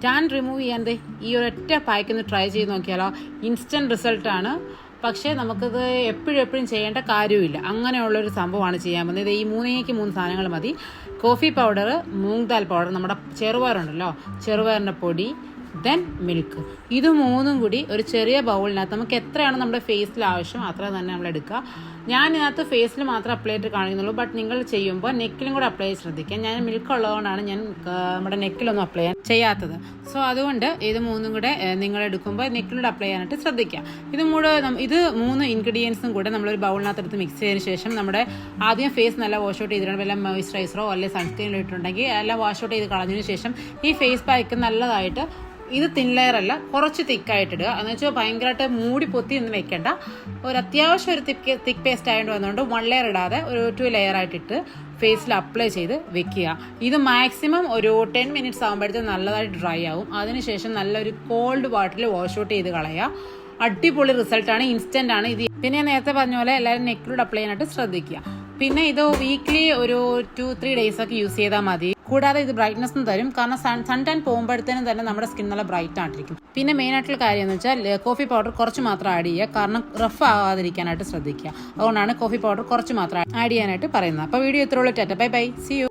Tan remove ചെയ്യാൻ ഈ ഒരൊറ്റ പായ്ക്ക് ഒന്ന് ട്രൈ ചെയ്ത് നോക്കിയാലോ. ഇൻസ്റ്റൻറ്റ് റിസൾട്ടാണ്. പക്ഷേ നമുക്കിത് എപ്പോഴും ചെയ്യേണ്ട കാര്യമില്ല. അങ്ങനെയുള്ളൊരു സംഭവമാണ് ചെയ്യാൻ പോകുന്നത്. ഈ 3 സാധനങ്ങൾ മതി. കോഫി പൗഡർ, മൂങ് ദാൽ പൗഡർ, നമ്മുടെ ചെറുപയറുണ്ടല്ലോ, ചെറുപയറിൻ്റെ പൊടി, ദെൻ മിൽക്ക്. ഇത് 3 കൂടി ഒരു ചെറിയ ബൗളിനകത്ത് നമുക്ക് എത്രയാണ് നമ്മുടെ ഫേസിൽ ആവശ്യം അത്ര തന്നെ നമ്മൾ എടുക്കുക. ഞാൻ ഇതിനകത്ത് ഫേസിൽ മാത്രം അപ്ലൈ ചെയ്തിട്ട് കാണിക്കുന്നുള്ളൂ. ബട്ട് നിങ്ങൾ ചെയ്യുമ്പോൾ നെക്കിലും കൂടെ അപ്ലൈ ചെയ്ത് ശ്രദ്ധിക്കുക. ഞാൻ മിൽക്ക് ഉള്ളതുകൊണ്ടാണ് ഞാൻ നമ്മുടെ നെക്കിലൊന്നും അപ്ലൈ ചെയ്യാത്തത്. സോ അതുകൊണ്ട് ഇത് 3 കൂടെ നിങ്ങൾ എടുക്കുമ്പോൾ നെക്കിലൂടെ അപ്ലൈ ചെയ്യാനായിട്ട് ശ്രദ്ധിക്കുക. ഇത് 3 ഇൻഗ്രീഡിയൻസും കൂടെ നമ്മളൊരു ബൗളിനകത്ത് എടുത്ത് മിക്സ് ചെയ്തതിന് ശേഷം നമ്മുടെ ആദ്യം ഫേസ് നല്ല വാഷ് ഔട്ട് ചെയ്തിട്ടുണ്ട്. വല്ല മോയ്സ്ചറൈസറോ അല്ലെങ്കിൽ സൺസ്ക്രീനിലോ ഇട്ടുണ്ടെങ്കിൽ എല്ലാം വാഷ് ഔട്ട് ചെയ്ത് കളഞ്ഞതിന് ശേഷം ഈ ഫേസ് പാക്ക് നല്ലതായിട്ട്, ഇത് തിൻ ലെയർ അല്ല, കുറച്ച് തിക്കായിട്ടിടുക. എന്ന് വെച്ചാൽ ഭയങ്കരമായിട്ട് മൂടി പൊത്തി ഒന്നും വെക്കേണ്ട. ഒരു അത്യാവശ്യം ഒരു തിക്ക് പേസ്റ്റ് ആയിട്ട് വന്നുകൊണ്ട് 1 ലെയർ ഇടാതെ ഒരു 2 ലെയർ ആയിട്ടിട്ട് ഫേസിൽ അപ്ലൈ ചെയ്ത് വെക്കുക. ഇത് മാക്സിമം ഒരു 10 മിനിറ്റ്സ് ആകുമ്പോഴത്തേക്കും നല്ലതായിട്ട് ഡ്രൈ ആവും. അതിനുശേഷം നല്ലൊരു കോൾഡ് വാട്ടറിൽ വാഷ് ഔട്ട് ചെയ്ത് കളയുക. അടിപൊളി റിസൾട്ടാണ്, ഇൻസ്റ്റൻ്റ് ആണ് ഇത്. പിന്നെ ഞാൻ നേരത്തെ പറഞ്ഞ പോലെ എല്ലാവരും നെക്കിലൂടെ അപ്ലൈ ചെയ്യാനായിട്ട് ശ്രദ്ധിക്കുക. പിന്നെ ഇത് വീക്ക്ലി ഒരു 2-3 ഡേയ്സ് ഒക്കെ യൂസ് ചെയ്താൽ മതി. കൂടാതെ ഇത് ബ്രൈറ്റ്നസ്സും തരും. കാരണം സൺ ടാൻ പോകുമ്പോഴത്തേനും തന്നെ നമ്മുടെ സ്കിൻ നല്ല ബ്രൈറ്റ് ആയിട്ടിരിക്കും. പിന്നെ മെയിൻ ആയിട്ടുള്ള കാര്യം എന്ന് വെച്ചാൽ കോഫി പൗഡർ കുറച്ച് മാത്രം ആഡ് ചെയ്യുക. കാരണം റഫ് ആവാതിരിക്കാനായിട്ട് ശ്രദ്ധിക്കുക. അതുകൊണ്ടാണ് കോഫി പൗഡർ കുറച്ച് മാത്രം ആഡ് ചെയ്യാനായിട്ട് പറയുന്നത്. അപ്പോൾ വീഡിയോ ഇത്രയുള്ളൂ. Tata, bye bye, see U.